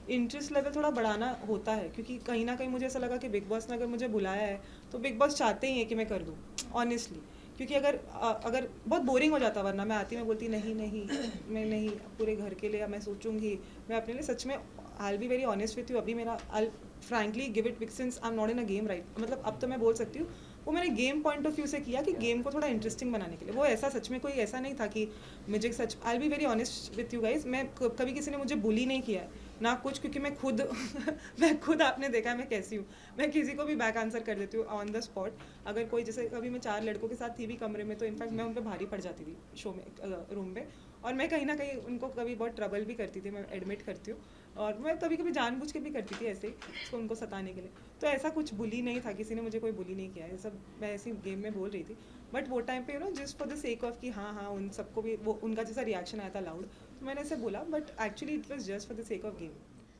इंटरेस्ट लेवल थोड़ा बढ़ाना होता है. क्योंकि कहीं ना कहीं मुझे ऐसा लगा कि बिग बॉस ने अगर मुझे बुलाया है तो बिग बॉस चाहते ही हैं कि मैं कर दूँ, ऑनेस्टली. क्योंकि अगर बहुत बोरिंग हो जाता, वरना मैं आती, मैं बोलती नहीं मैं नहीं, पूरे घर के लिए मैं सोचूंगी, मैं अपने लिए सच में. आई will be very honest with you. अभी मेरा आई frankly give it big since I am not in a game right. मतलब अब तो मैं बोल सकती हूँ वो मैंने गेम पॉइंट ऑफ व्यू से किया कि गेम को थोड़ा इंटरेस्टिंग बनाने के लिए. वो ऐसा सच में कोई ऐसा नहीं था कि मुझे सच. I will be very honest with you guys. मैं कभी किसी ने मुझे बुली नहीं किया है ना कुछ, क्योंकि मैं खुद आपने देखा है मैं कैसी हूँ. मैं किसी को भी बैक आंसर कर देती हूँ ऑन द स्पॉट. अगर कोई जैसे कभी मैं 4 लड़कों के साथ थी भी कमरे में, तो इनफैक्ट मैं उन पर भारी पड़ जाती थी शो में, रूम में. और मैं कहीं ना कहीं उनको कभी बहुत ट्रबल भी करती थी, मैं एडमिट करती हूँ. और मैं कभी कभी जानबूझ के भी करती थी ऐसे ही, उसको उनको सताने के लिए. तो ऐसा कुछ बुली नहीं था, किसी ने मुझे कोई बुली नहीं किया. ये सब मैं ऐसी गेम में बोल रही थी. बट वो टाइम पे just for the sake of कि हाँ उन सबको भी वो उनका जैसा रिएक्शन आया था लाउड, तो मैंने ऐसे बोला, but actually it was just for the sake of game.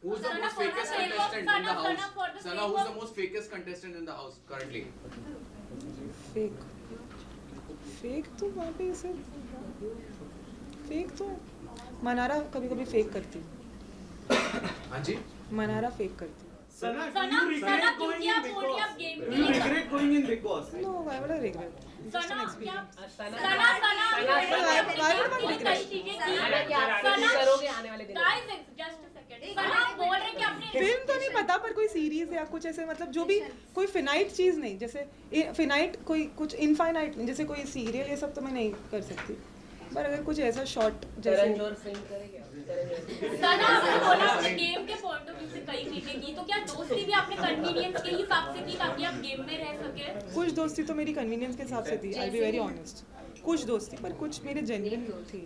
Who's the most fakest contestant in the house? Sana, who's the most fakest contestant in the house currently? Fake तो वहाँ पे ऐसे फेक तो मनारा कभी फेक करती. हाँ जी. मनारा फेक करती. Sana, you regret going in Big Boss? Do you regret going in Big Boss? No, why would I regret? Just an experience. Why would I regret? Film तो नहीं पता, पर कोई सीरीज या कुछ ऐसे मतलब जो भी कोई फिनाइट चीज नहीं, जैसे फिनाइट कोई कुछ इनफाइनाइट नहीं, जैसे कोई सीरियल ये सब तो मैं नहीं कर सकती, पर अगर कुछ ऐसा शॉर्ट जैसे गेम के पॉइंट ऑफ व्यू से कई चीजें की, तो क्या दोस्ती भी आपने कन्वीनियंस के हिसाब से की ताकि आप गेम में रह सके? कुछ दोस्ती तो मेरी कन्वीनियंस के हिसाब से थी, आई बी वेरी ऑनेस्ट. कुछ दोस्ती, पर कुछ मेरे जेन्युइन थी.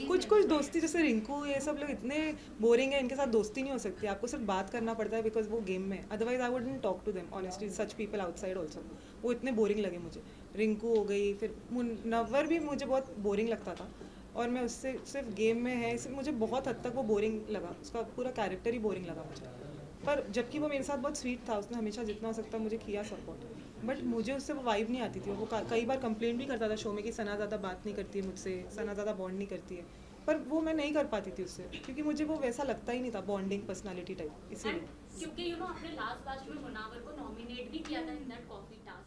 कुछ दोस्ती जैसे रिंकू ये सब लोग इतने बोरिंग है, इनके साथ दोस्ती नहीं हो सकती. आपको सिर्फ बात करना पड़ता है बिकॉज वो गेम में, otherwise I wouldn't talk to them honestly. Such people outside also वो इतने बोरिंग लगे मुझे. रिंकू हो गई, फिर मुनव्वर भी मुझे बहुत बोरिंग लगता था, और मैं उससे सिर्फ गेम में है इसलिए मुझे बहुत हद तक वो बोरिंग लगा. उसका पूरा कैरेक्टर ही बोरिंग लगा मुझे. पर जबकि वो मेरे साथ बहुत स्वीट था, उसने हमेशा जितना हो सकता मुझे किया सपोर्ट, बट मुझे उससे वो वाइब नहीं आती थी. वो कई बार कंप्लेंट भी करता था शो में कि सना ज़्यादा बात नहीं करती है मुझसे, सना ज़्यादा बॉन्ड नहीं करती है, पर वो मैं नहीं कर पाती थी उससे, क्योंकि मुझे वो वैसा लगता ही नहीं था बॉन्डिंग पर्सनालिटी टाइप. इसीलिए क्योंकि आपने लास्ट में मुनावर को नॉमिनेट भी किया था इन दैट कॉफी टास्क.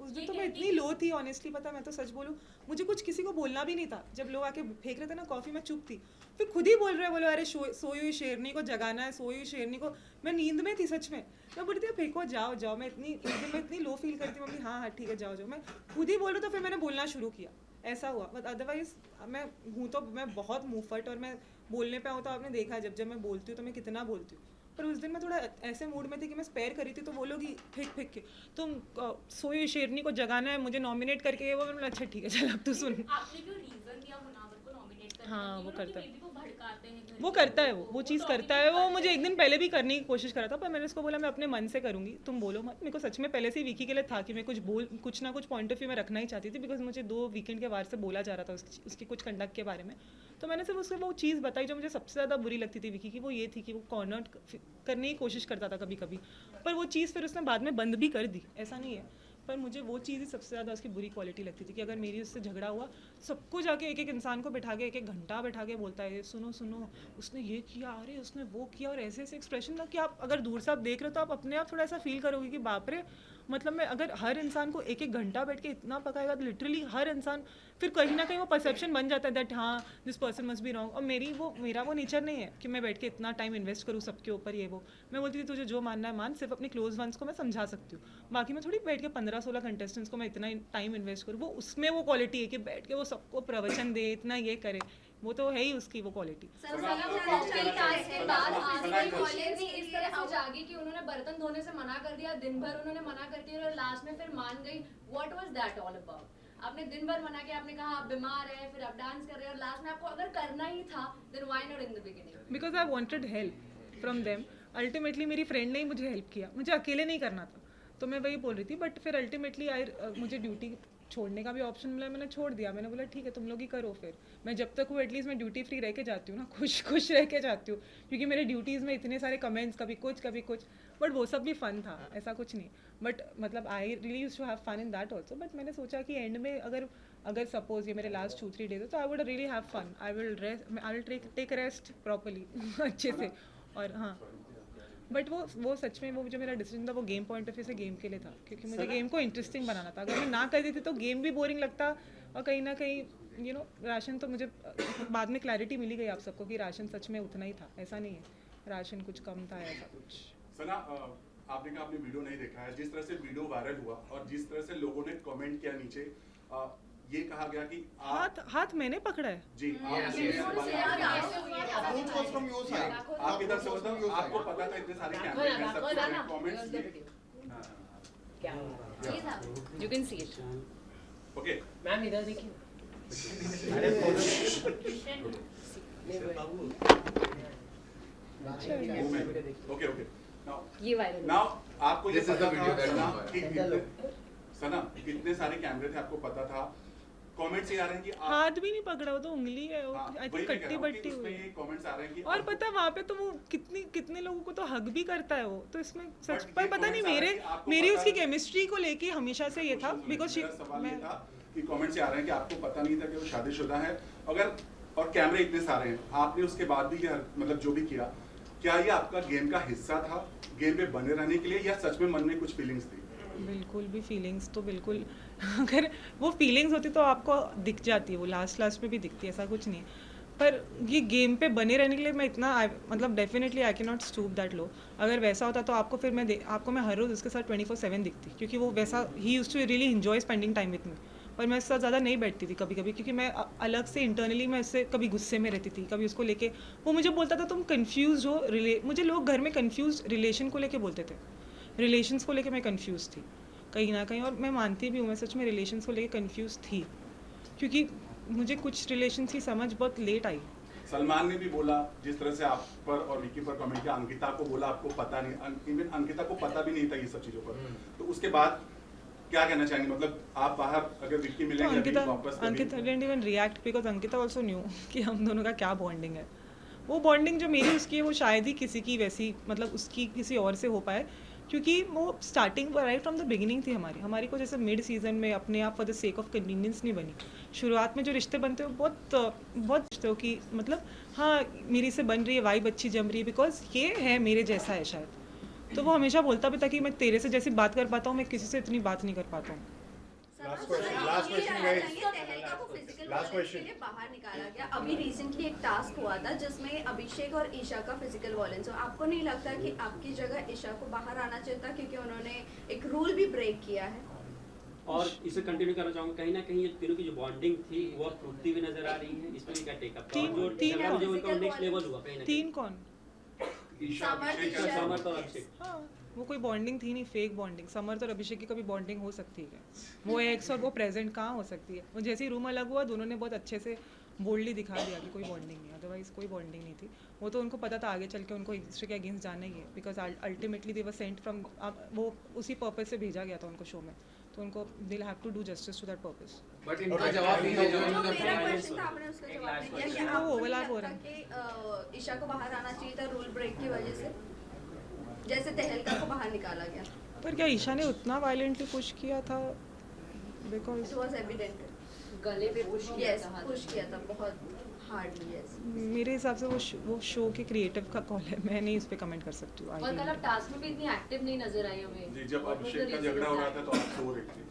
उस दिन तो मैं इतनी लो थी ऑनेस्टली, पता मैं तो सच बोलूँ, मुझे कुछ किसी को बोलना भी नहीं था. जब लोग आके फेंक रहे थे ना कॉफ़ी, मैं चुप थी. फिर खुद ही बोल रहे बोलो अरे सोई हुई शेरनी को जगाना है, सोई हुई शेरनी को. मैं नींद में थी सच में, मैं बोलती थी फेंको जाओ. मैं इतनी लो फील करती हूँ, मम्मी हाँ ठीक है जाओ. मैं खुद ही बोल रही, तो फिर मैंने बोलना शुरू किया. ऐसा हुआ. बट अदरवाइज मैं हूँ तो मैं बहुत मुँहफट, और मैं बोलने पे हूँ तो आपने देखा है जब मैं बोलती हूँ तो मैं कितना बोलती हूँ. पर उस दिन मैं थोड़ा ऐसे मूड में थी कि मैं स्पेयर करी थी, तो वो लोग ही फेंक के तुम सोई शेरनी को जगाना है, मुझे नॉमिनेट करके, वो मैं अच्छा ठीक है चल अब तू सुन. आपने जो रीजन दिया मुनावर को नॉमिनेट करने का, हाँ वो करता है, वो भड़काते हैं, वो करता है, वो चीज़ करता है. वो मुझे एक दिन पहले भी करने की कोशिश करा था, पर मैंने उसको बोला मैं अपने मन से करूँगी, तुम बोलो मत. मेरे को सच में पहले से ही विकी के लिए था कि मैं कुछ ना कुछ पॉइंट ऑफ व्यू में रखना ही चाहती थी, बिकॉज मुझे 2 वीकेंड के बाद से बोला जा रहा था उसकी कुछ कंडक्ट के बारे में. तो मैंने सिर्फ उससे वो चीज़ बताई जो मुझे सबसे ज़्यादा बुरी लगती थी विकी की. वो ये थी कि वो कॉर्नर करने की कोशिश करता था कभी कभी, पर वो चीज़ फिर उसने बाद में बंद भी कर दी, ऐसा नहीं है. पर मुझे वो चीज़ ही सबसे ज़्यादा उसकी बुरी क्वालिटी लगती थी कि अगर मेरी उससे झगड़ा हुआ, सबको जाके एक इंसान को बिठा के 1 घंटा बैठा के बोलता है सुनो उसने ये किया, अरे उसने वो किया, और ऐसे एक्सप्रेशन था कि आप अगर दूर से आप देख रहे हो तो आप अपने आप थोड़ा ऐसा फील करोगे कि बाप रे, मतलब मैं अगर हर इंसान को 1 घंटा बैठ के इतना पकाएगा तो लिटरली हर इंसान फिर कहीं ना कहीं वो परसेप्शन बन जाता है दैट हाँ this person must be wrong. और मेरा वो नेचर नहीं है कि मैं बैठ के इतना टाइम इन्वेस्ट करूँ सबके ऊपर. ये वो मैं बोलती थी तुझे जो मानना है मान, सिर्फ अपने क्लोज वंस को मैं समझा सकती हूँ, बाकी मैं थोड़ी बैठ के 15-16 कंटेस्टेंट्स को मैं इतना टाइम इन्वेस्ट करूँ. वो उसमें वो क्वालिटी है कि बैठ के वो सबको प्रवचन दे, इतना ये करे, वो तो है ही उसकी वो क्वालिटी. इस तरह से जागी कि उन्होंने बर्तन धोने से मना कर दिया, दिन भर उन्होंने मना कर दिया और लास्ट में फिर मान गई. What was that all about? आपने दिन भर मना के, आपने कहा आप बीमार है, फिर आप डांस कर रहे हैं, और लास्ट में आपको अगर करना ही था then why not in the beginning? Because I wanted help from them. Ultimately मेरी फ्रेंड ने ही मुझे हेल्प किया, मुझे अकेले नहीं करना था, तो मैं वही बोल रही थी. बट फिर अल्टीमेटली मुझे ड्यूटी छोड़ने का भी ऑप्शन मिला, मैंने छोड़ दिया. मैंने बोला ठीक है तुम लोग ही करो. फिर मैं जब तक हूँ एटलीस्ट मैं ड्यूटी फ्री रह के जाती हूँ ना, खुश रह के जाती हूँ, क्योंकि मेरे ड्यूटीज़ में इतने सारे कमेंट्स, कभी कुछ, बट वो सब भी फन था, ऐसा कुछ नहीं. बट मतलब I really used to have fun in that also. But मैंने सोचा कि एंड में अगर सपोज ये मेरे लास्ट 2-3 डेज है तो I would really have fun. I will take rest properly अच्छे से. और हाँ, बट वो सच में वो जो मेरा डिसीजन था वो गेम पॉइंट ऑफ व्यू से गेम के लिए था, क्योंकि मुझे गेम को इंटरेस्टिंग बनाना था. अगर मैं ना कर देती तो गेम भी बोरिंग लगता, और कहीं ना कहीं राशन तो मुझे बाद में क्लैरिटी मिली गई आप सबको कि राशन सच में उतना ही था, ऐसा नहीं है राशन कुछ कम था ऐसा कुछ. सना, आपने कहा आपने वीडियो नहीं देखा है, जिस तरह से वीडियो वायरल हुआ और जिस तरह से लोगों ने कमेंट किया नीचे, ये कहा गया कि हाथ मैंने पकड़ा है जी, आप इधर से बताओ, आपको पता था इतने सारे कैमरे में सब कमेंट्स दिए, क्या you can see it. Okay ma'am इधर देखिए. ओके ये वायरल नाउ आपको ये पता था कि सना कितने सारे कैमरे थे आपको पता था? कमेंट्स ये आ रहे हैं कि हाथ भी नहीं पकड़ा, वो तो उंगली है, वो आई थिंक कट्टी बट्टी हुई। ये कमेंट्स आ रहे हैं कि और पता वहाँ पे तो वो कितने लोगों को तो हग भी करता है वो, तो इसमें सच पर पता नहीं मेरी उसकी केमिस्ट्री को लेके हमेशा से ये था बिकॉज सवाल ये था कि कमेंट्स आ रहे हैं कि आपको पता नहीं था कि वो शादीशुदा है, अगर और कैमरे इतने सारे हैं, आपने उसके बाद भी मतलब जो भी किया, क्या ये आपका गेम का हिस्सा था, गेम पे बने रहने के लिए, या सच में मन में कुछ फीलिंग्स थी? बिल्कुल भी फीलिंग्स तो बिल्कुल अगर वो फीलिंग्स होती तो आपको दिख जाती है, वो लास्ट में भी दिखती है, ऐसा कुछ नहीं है। पर ये गेम पे बने रहने के लिए मैं इतना मतलब definitely I can not stoop that low. अगर वैसा होता तो आपको फिर मैं हर रोज़ उसके साथ 24/7 दिखती, क्योंकि वो वैसा ही used to really enjoy spending time with me. पर मैं उसके साथ ज़्यादा नहीं बैठती थी कभी कभी, क्योंकि मैं अलग से इंटरनली मैं उससे कभी गुस्से में रहती थी, कभी उसको लेके वो मुझे बोलता था तुम कन्फ्यूज़ हो मुझे लोग घर में कन्फ्यूज़ रिलेशन को लेके बोलते थे, रिलेशंस को लेके मैं कन्फ्यूज़ थी कहीं ना कहीं, और मैं मानती भी हूँ मैं सच में रिलेशंस को लेके कन्फ्यूज़ थी, क्योंकि मुझे कुछ रिलेशंस की समझ बहुत लेट आई। सलमान ने भी बोला जिस तरह से आप पर और विकी पर कमेंट किया, अंकिता को बोला आपको पता नहीं, इवन अंकिता को पता भी नहीं था ये सब चीज़ों पर, तो उसके बाद क्या कहना चाहेंगे? मतलब आप बाहर अगर विक्की मिलेंगे तो वापस Ankita didn't even react because Ankita also new कि हम दोनों का क्या बॉन्डिंग है। वो बॉन्डिंग जो मेरी उसकी है वो शायद ही किसी की वैसी मतलब उसकी किसी और से हो पाए, क्योंकि वो starting right from the beginning थी हमारी को जैसे मिड सीजन में अपने आप for the sake of convenience नहीं बनी। शुरुआत में जो रिश्ते बनते हैं बहुत रिश्ते हो कि मतलब हाँ मेरी से बन रही है, वाइब अच्छी जम रही है बिकॉज ये है मेरे जैसा है शायद, तो वो हमेशा बोलता भी था कि मैं तेरे से जैसी बात कर पाता हूँ मैं किसी से इतनी बात नहीं कर पाता हूँ। बाहर निकाला गया अभी रिसेंटली एक टास्क हुआ था जिसमें अभिषेक और ईशा का फिजिकल वॉयलेंस हो, आपको नहीं लगता कि आपकी जगह ईशा को बाहर आना चाहिए था, क्योंकि उन्होंने एक रूल भी ब्रेक किया है? और इसे कंटिन्यू करना चाहूंगा, कहीं ना कहीं ये तीनों की जो बॉन्डिंग थी वो टूटती हुई नजर आ रही है, इसमें क्या टेक अप जो उनका नेक्स्ट लेवल हुआ कहीं ना तीन कौन? समर्थ और अभिषेक। हाँ वो कोई बॉन्डिंग थी नहीं, फेक बॉन्डिंग। समर्थ और अभिषेक की कभी बॉन्डिंग हो सकती है? वो एक्स और वो प्रेजेंट कहाँ हो सकती है? वो जैसे ही रूम अलग हुआ दोनों ने बहुत अच्छे से बोल्डली दिखा दिया कि कोई बॉन्डिंग नहीं, अदरवाइज कोई बॉन्डिंग नहीं थी। वो तो उनको पता था आगे चल के उनको एक दूसरे के अगेंस्ट जाना ही है, because ultimately they were sent from, वो उसी पर्पज से भेजा गया था उनको शो में, तो उनको they will have to do justice to that purpose. But इनका जवाब नहीं है जो इन्होंने मेरा क्वेश्चन था, आपने उसका जवाब नहीं दिया कि आपको ओवरलैप हो नहीं रहा है लगता कि ईशा को बाहर आना चाहिए था रूल ब्रेक की वजह से, जैसे तहलका को बाहर निकाला गया? पर क्या ईशा ने उतना वायलेंटली पुश किया था? बिकॉज इट वाज एविडेंट गले पे पुश किया था बहुत हार्डली। यस मेरे हिसाब से वो शो के क्रिएटिव का कॉल है, मैं नहीं इस पे कमेंट कर सकती हूँ। और कल आप टास्क में भी इतनी एक्टिव नहीं नजर आई हमें जी, जब अभिषेक का झगड़ा हो रहा था तो आप सो रहे थे?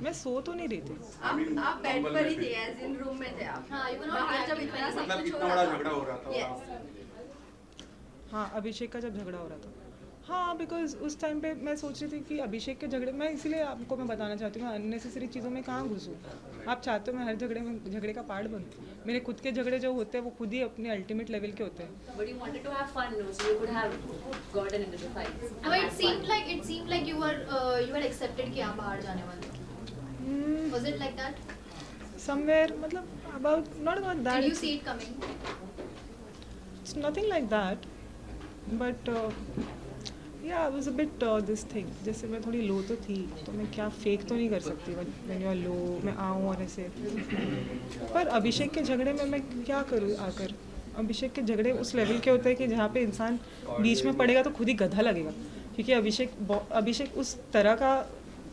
मैं सो तो नहीं रही थी, आप बेड पर ही थे, एज इन रूम में थे आप। हाँ, you were not बाहर जब reacting इतना सब मतलब कुछ हो इतना रहा बड़ा था। झगड़ा हो रहा था और Yes. आप हाँ अभिषेक का जब झगड़ा हो रहा था, हाँ बिकॉज उस टाइम पे मैं सोच रही थी कि अभिषेक के झगड़े, मैं इसीलिए आपको मैं बताना चाहती हूँ मैं अननेसेसरी चीज़ों में कहाँ घुसूँ। आप चाहते हो मैं हर झगड़े का पार्ट बनूँ? मेरे खुद के झगड़े जो होते हैं वो खुद ही अपने अल्टीमेट लेवल के होते हैं। But you wanted to have fun, no? So you could have gotten into the fights. No, it seemed like you had accepted कि आप बाहर जाने वाले हो. Was it like that? Somewhere मतलब not about that. Did you see it coming? It's nothing like that, but yeah, it was a bit this thing. जैसे मैं थोड़ी लो तो थी, तो मैं क्या फेक तो नहीं कर सकती when you are low मैं आऊँ और ऐसे। पर अभिषेक के झगड़े में मैं क्या करूँ आकर? अभिषेक के झगड़े उस लेवल के होते हैं कि जहाँ पे इंसान बीच में पड़ेगा तो खुद ही गधा लगेगा, क्योंकि अभिषेक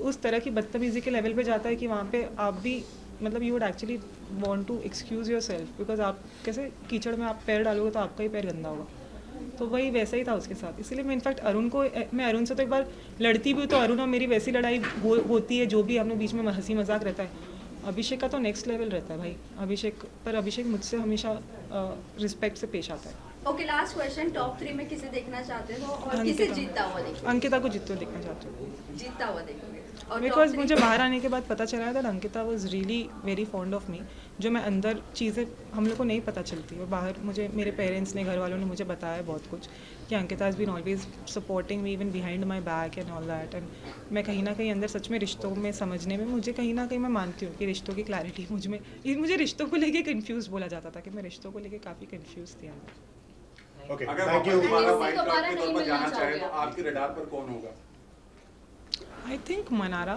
उस तरह की बदतमीजी के लेवल पे जाता है कि वहाँ पे आप भी मतलब you would actually want to excuse yourself, because आप कैसे कीचड़ में आप पैर डालोगे तो आपका ही पैर गंदा होगा। तो वही वैसा ही था उसके साथ, इसलिए मैं इनफैक्ट मैं अरुण से तो एक बार लड़ती भी हूँ तो अरुण और मेरी वैसी लड़ाई होती है जो भी हम लोग बीच में हंसी मजाक रहता है। अभिषेक का तो नेक्स्ट लेवल रहता है भाई। अभिषेक मुझसे हमेशा रिस्पेक्ट से पेश आता है। ओके, लास्ट क्वेश्चन, टॉप 3 में किसे देखना चाहते हो और किसे जीतता हुआ देखोगे? अंकिता को जीतते हुए देखना चाहती हूँ। जीतता हुआ देखोगे? और बिकॉज मुझे बाहर आने के बाद पता चला था Ankita was really very fond of मी, जो मैं अंदर चीज़ें हम लोग को नहीं पता चलती, और बाहर मुझे मेरे पेरेंट्स ने, घर वालों ने मुझे बताया बहुत कुछ कि Ankita has been always supporting me even behind my back and all that. And मैं कहीं ना कहीं अंदर सच में रिश्तों में समझने में मुझे कहीं ना कहीं मैं मानती हूँ कि रिश्तों की क्लैरिटी मुझे रिश्तों को लेके कन्फ्यूज़ बोला जाता था कि मैं रिश्तों को लेके काफ़ी कन्फ्यूज़ थी अंदर। ओके, अगर वापस दोबारा वाइल्ड कार्ड के तौर पर जाना चाहे तो आपके रडार पर कौन होगा? आई थिंक मनारा,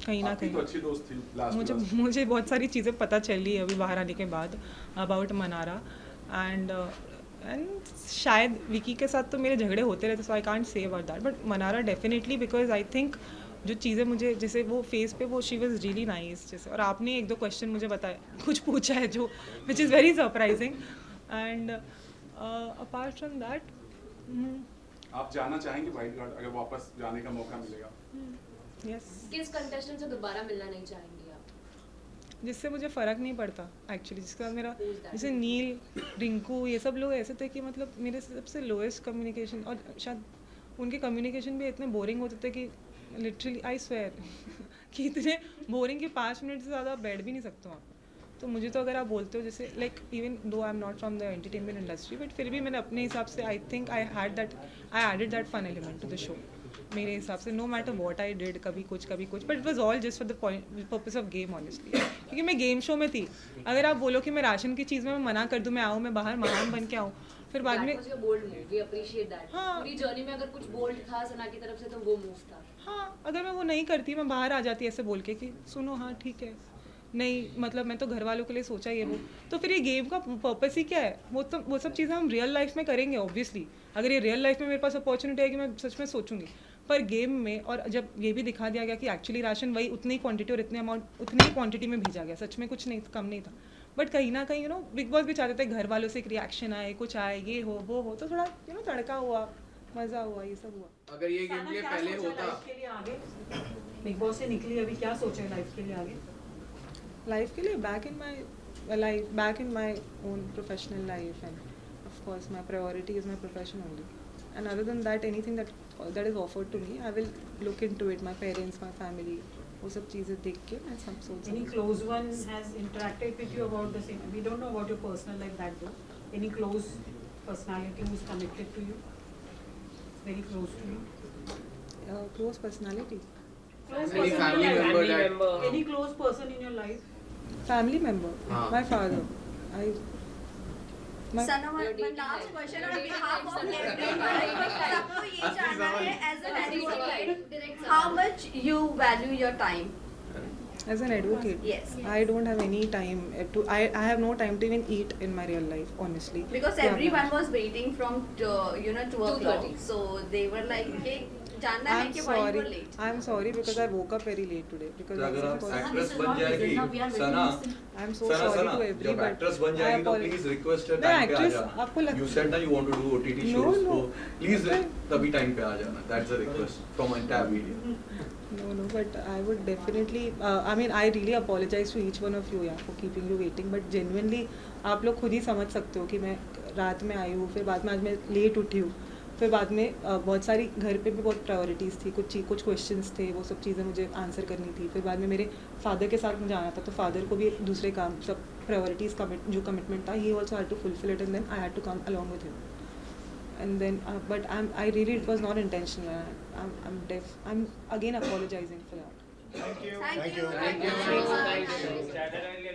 कहीं ना आपकी कहीं तो अच्छी दोस्त थी मुझे बहुत सारी चीज़ें पता चली अभी बाहर आने के बाद अबाउट मनारा एंड शायद विकी के साथ तो मेरे झगड़े होते रहते, so I can't say about that, but Manara definitely, because I think जो चीज़ें मुझे जैसे वो फेस पे वो शी वॉज रियली नाइस, जैसे और आपने 1-2 क्वेश्चन मुझे बताया कुछ पूछा है जो which is very surprising and apart from that आप जाना चाहेंगे वाइल्ड कार्ड अगर वापस जाने का मौका मिलेगा? यस किस कंटेस्टेंट से दोबारा मिलना नहीं चाहेंगे आप? जिससे मुझे फ़र्क नहीं पड़ता एक्चुअली, जिसके बाद मेरा जैसे नील, रिंकू, ये सब लोग ऐसे थे कि मतलब मेरे सबसे लोएस्ट कम्युनिकेशन, और शायद उनके कम्युनिकेशन भी इतने बोरिंग होते थे कि लिटरली आई स्वेयर कि इतने बोरिंग कि 5 मिनट से ज़्यादा बैठ भी नहीं सकते हो आप। तो मुझे तो अगर आप बोलते हो जैसे like even though I am not from the entertainment industry, but फिर भी मैंने अपने हिसाब से I think I added that fun element to the show मेरे हिसाब से, no matter what I did, कभी कुछ, but it was all just for the purpose of game honestly, क्योंकि मैं गेम शो में थी। अगर आप बोलो कि मैं राशन की चीज़ में मैं मना कर दूँ, मैं आऊँ, मैं बाहर महान बन के आऊँ, फिर बाद में bold move, we appreciate that. हाँ। पूरी जर्नी में अगर कुछ बोल्ड था सना की तरफ से तो वो मूव था। हाँ, अगर मैं वो नहीं करती, मैं बाहर आ जाती ऐसे बोल के कि सुनो हाँ ठीक है, नहीं मतलब मैं तो घर वालों के लिए सोचा ये वो, तो फिर ये गेम का पर्पस ही क्या है? वो सब चीज़ें हम रियल लाइफ में करेंगे ऑब्वियसली। अगर ये रियल लाइफ में मेरे पास अपॉर्चुनिटी है कि मैं सच में सोचूंगी, पर गेम में, और जब ये भी दिखा दिया गया कि एक्चुअली राशन वही उतनी क्वांटिटी और इतने अमाउंट उतनी ही क्वांटिटी में भेजा गया, सच में कुछ नहीं कम नहीं था, बट कहीं ना कहीं बिग बॉस भी चाहते थे घर वालों से एक रिएक्शन आए, कुछ आए, ये हो वो हो, तो थोड़ा तड़का हुआ, मज़ा हुआ, ये सब हुआ। अगर ये गेम प्ले पहले होता, लाइफ के लिए आगे बिग बॉस से निकली, अभी क्या सोचे लाइफ के लिए आगे? लाइफ के लिए back in my own professional life, and of course my priority is my profession only, and other than that anything that is offered to me I will look into it, my parents, my family, वो सब चीज़ें देख के मैं सब सोच। Any close one has interacted with you about the same? We don't know about your personal life that though. Any close personality who's connected to you, very close to you? Close personality. Close Any person family in your member life. that- Any close person in your life? Family member, my father. Sana, one last question on behalf of everyone. सबको ये जानना है as an advocate, how much you value your time? As an advocate, Yes. I don't have any time to. I have no time to even eat in my real life, honestly. Because everyone was waiting from 2 o'clock, so they were like, "Okay, जानना है कि why you were late." I'm sorry because I woke up very late today. Because अगर आप एक्ट्रेस बन जाएगी सना, I'm so sorry to जब everybody. एक्ट्रेस बन जाएगी तो प्लीज रिक्वेस्ट है टाइम पे आ जाना। आपको you said that you want to do OTT No, shows, no. तो प्लीज तभी टाइम पे आ जाना। That's a request from entire media. No, but I would definitely. I mean, I really apologize to each one of you, for keeping you waiting. But genuinely, आप लोग खुद ही समझ सकते हो कि मैं रात में आई हूँ, फिर बाद में आज मैं लेट उठी हूँ, फिर बाद में बहुत सारी घर पे भी बहुत प्रायोरिटीज़ थी, कुछ क्वेश्चंस थे, वो सब चीज़ें मुझे आंसर करनी थी, फिर बाद में मेरे फादर के साथ मुझे आना था, तो फादर को भी दूसरे काम, सब प्रायोरिटीज़ जो कमिटमेंट था, he also had to fulfil it, and then I had to come along with him, and then but I really, it was not intentional. I'm again apologizing for that. Thank you. Thank you. Thank you.